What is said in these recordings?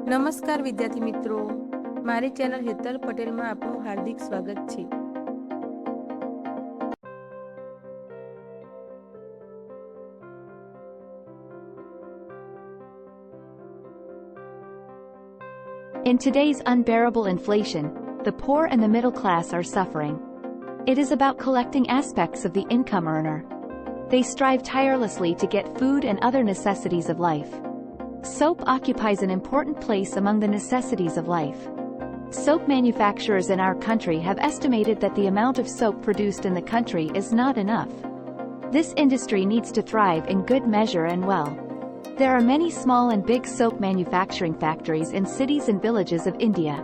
નમસ્કાર વિદ્યાર્થી મિત્રો, મારી ચેનલ હેતલ પટેલમાં આપનું હાર્દિક સ્વાગત છે. In today's unbearable inflation, the poor and the middle class are suffering. It is about collecting aspects of the income earner. They strive tirelessly to get food and other necessities of life. Soap occupies an important place among the necessities of life. Soap manufacturers in our country have estimated that the amount of soap produced in the country is not enough. This industry needs to thrive in good measure and well. There are many small and big soap manufacturing factories in cities and villages of India.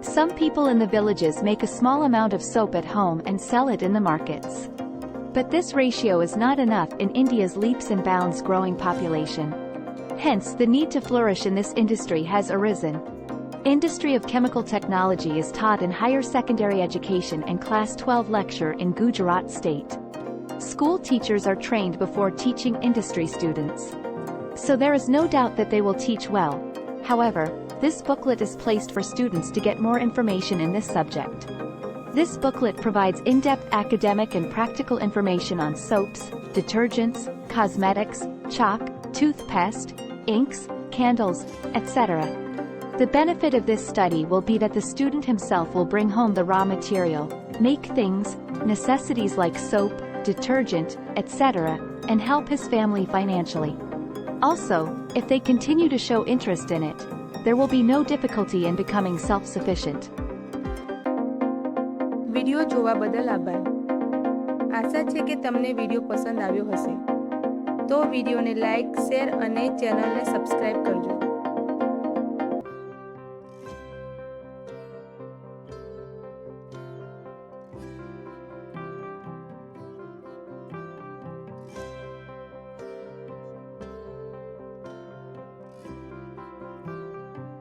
Some people in the villages make a small amount of soap at home and sell it in the markets. But this ratio is not enough in India's leaps and bounds growing population. Hence, the need to flourish in this industry has arisen. Industry of Chemical Technology is taught in higher secondary education and Class 12 lecture in Gujarat state. School teachers are trained before teaching industry students. So there is no doubt that they will teach well. However, this booklet is placed for students to get more information in this subject. This booklet provides in-depth academic and practical information on soaps, detergents, cosmetics, chalk, toothpaste, inks, candles, etc. The benefit of this study will be that the student himself will bring home the raw material, make things, necessities like soap, detergent, etc., and help his family financially. Also, if they continue to show interest in it, there will be no difficulty in becoming self-sufficient. Video જોવા બદલ આભાર. આશા છે કે તમને video પસંદ આવ્યો હશે. તો વિડિયોને લાઈક, શેર અને ચેનલને સબસ્ક્રાઇબ કરજો.